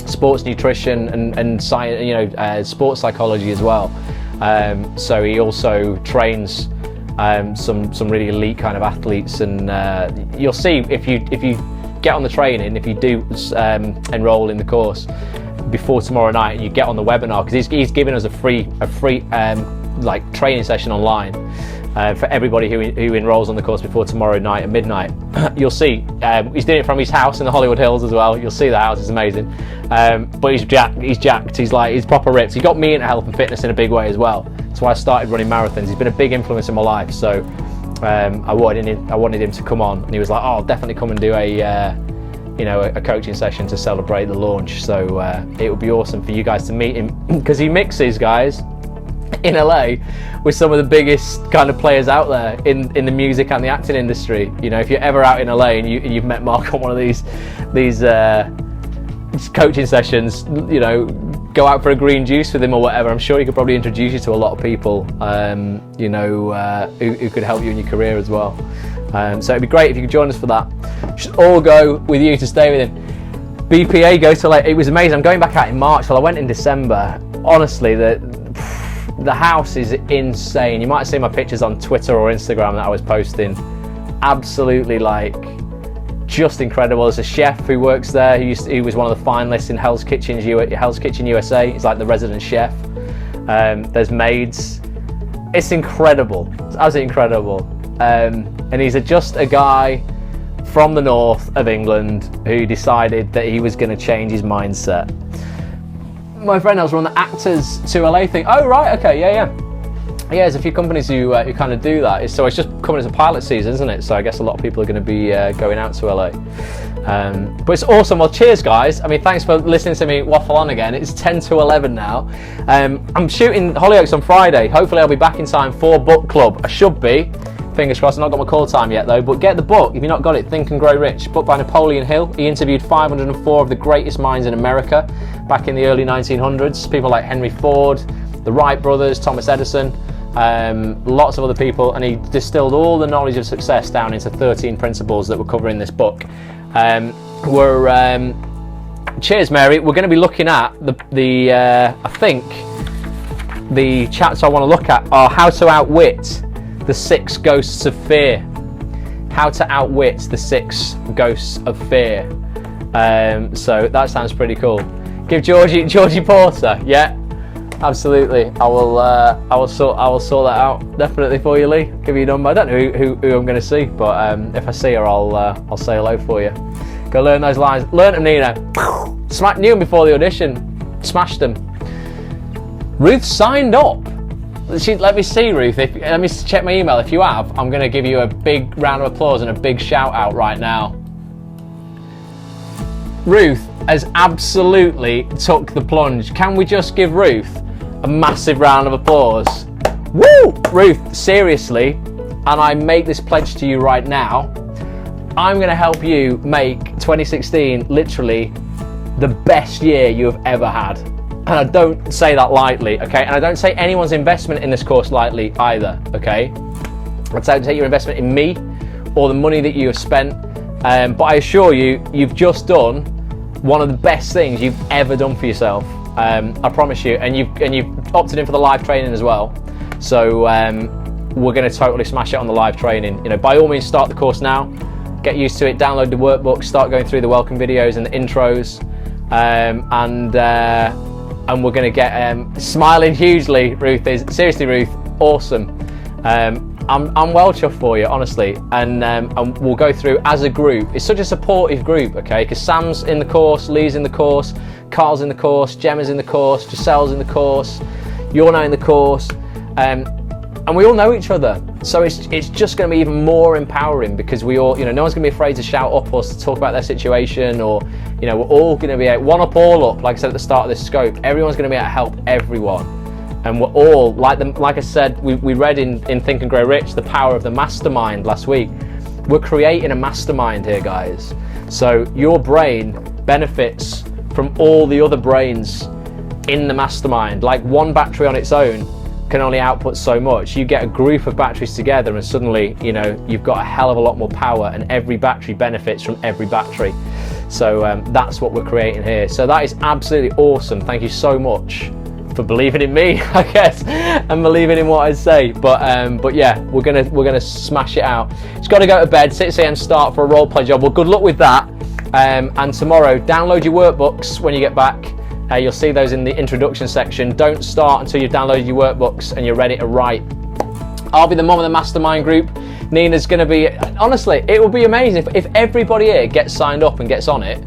sports nutrition and science, sports psychology as well. So he also trains some really elite kind of athletes, and you'll see if you get on the training, if you do enroll in the course before tomorrow night, and you get on the webinar, because he's giving us a free like training session online for everybody who enrolls on the course before tomorrow night at midnight. You'll see he's doing it from his house in the Hollywood Hills as well. You'll see the house is amazing, but he's jacked. He's proper ripped. He got me into health and fitness in a big way as well. That's why I started running marathons. He's been a big influence in my life. So I wanted him to come on, and he was like, "Oh, I'll definitely come and do a coaching session to celebrate the launch." So it would be awesome for you guys to meet him, because he mixes, guys, in LA with some of the biggest kind of players out there in the music and the acting industry. If you're ever out in LA and you've met Mark on one of these coaching sessions, go out for a green juice with him or whatever. I'm sure he could probably introduce you to a lot of people, who could help you in your career as well. So it'd be great if you could join us for that. Should all go with you to stay with him. BPA goes to it was amazing. I'm going back out in March. Well, I went in December. Honestly, the house is insane. You might have seen my pictures on Twitter or Instagram that I was posting. Absolutely, just incredible. There's a chef who works there. He was one of the finalists in Hell's Kitchen USA. He's like the resident chef. There's maids. It's incredible. It's absolutely incredible. And he's just a guy from the north of England who decided that he was going to change his mindset. My friend else run the Actors to LA thing. Oh, right, okay, yeah. There's a few companies who kind of do that. So it's just coming as a pilot season, isn't it? So I guess a lot of people are going to be going out to LA. But it's awesome. Well, cheers, guys. I mean, thanks for listening to me waffle on again. It's 10 to 11 now. I'm shooting Hollyoaks on Friday. Hopefully I'll be back in time for book club. I should be. Fingers crossed. I've not got my call time yet though, but get the book if you've not got it. Think and Grow Rich, book by Napoleon Hill. He interviewed 504 of the greatest minds in America back in the early 1900s. People like Henry Ford, the Wright brothers, Thomas Edison, lots of other people, and he distilled all the knowledge of success down into 13 principles that we're covering in this book. Cheers, Mary. We're going to be looking at I think the chapters I want to look at are how to outwit the 6 ghosts of fear. How to outwit the 6 ghosts of fear. So that sounds pretty cool. Give Georgie Porter, yeah, absolutely. I will sort that out definitely for you, Lee. Give you a number. I don't know who I'm going to see, but if I see her, I'll say hello for you. Go learn those lines. Learn them, Nina. Knew them before the audition. Smashed them. Ruth signed up. Let me see, Ruth. Let me check my email. If you have, I'm going to give you a big round of applause and a big shout out right now. Ruth has absolutely took the plunge. Can we just give Ruth a massive round of applause? Woo! Ruth, seriously, and I make this pledge to you right now, I'm going to help you make 2016 literally the best year you have ever had. And I don't say that lightly, okay? And I don't say anyone's investment in this course lightly either, okay? I don't take your investment in me or the money that you have spent, but I assure you, you've just done one of the best things you've ever done for yourself. I promise you, and you've opted in for the live training as well. So we're going to totally smash it on the live training. By all means, start the course now. Get used to it. Download the workbook. Start going through the welcome videos and the intros, and we're going to get smiling hugely. Ruth is seriously, Ruth, awesome. I'm well chuffed for you, honestly, and we'll go through as a group. It's such a supportive group, okay? Because Sam's in the course, Lee's in the course, Carl's in the course, Gemma's in the course, Giselle's in the course, you're now in the course, and we all know each other. So it's just going to be even more empowering, because we all, no one's going to be afraid to shout up or to talk about their situation, or we're all going to be one up, all up. Like I said at the start of this scope, everyone's going to be able to help everyone. And we're all, like I said, we read in Think and Grow Rich, the power of the mastermind last week. We're creating a mastermind here, guys. So your brain benefits from all the other brains in the mastermind. Like one battery on its own can only output so much. You get a group of batteries together and suddenly, you know, you've got a hell of a lot more power, and every battery benefits from every battery. So that's what we're creating here. So that is absolutely awesome. Thank you so much for believing in me, I guess, and believing in what I say. But yeah, we're gonna smash it out. It's got to go to bed, 6 a.m. start for a role play job. Well, good luck with that. And tomorrow, download your workbooks when you get back. You'll see those in the introduction section. Don't start until you've downloaded your workbooks and you're ready to write. I'll be the mum of the mastermind group. Nina's going to be, honestly, it will be amazing if everybody here gets signed up and gets on it.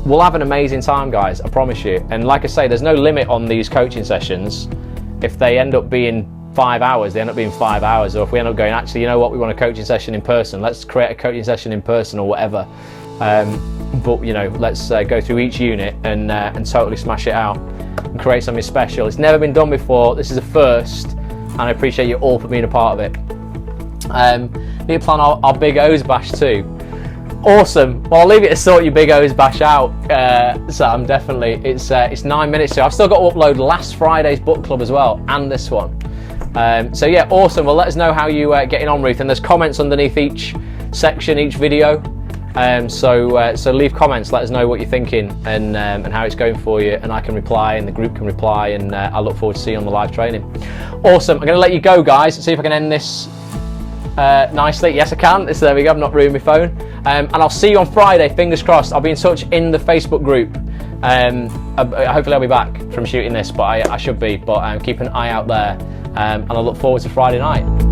We'll have an amazing time, guys, I promise you. And like I say, there's no limit on these coaching sessions. If they end up being 5 hours, they end up being 5 hours. Or if we end up going, actually, you know what, we want a coaching session in person, let's create a coaching session in person or whatever. But you know, let's go through each unit and totally smash it out and create something special. It's never been done before. This is a first, and I appreciate you all for being a part of it. Need to plan our Big O's bash too. Awesome. Well, I'll leave you to sort your Big O's bash out, Sam. Definitely. It's 9 minutes to. I've still got to upload last Friday's book club as well, and this one. So yeah, awesome. Well, let us know how you getting on, Ruth. And there's comments underneath each section, each video. So leave comments, let us know what you're thinking and how it's going for you, and I can reply and the group can reply, and I look forward to seeing you on the live training. Awesome. I'm going to let you go, guys, see if I can end this nicely. Yes, I can. There we go. I've not ruined my phone. And I'll see you on Friday, fingers crossed. I'll be in touch in the Facebook group. Hopefully I'll be back from shooting this, but I should be, but keep an eye out there, and I look forward to Friday night.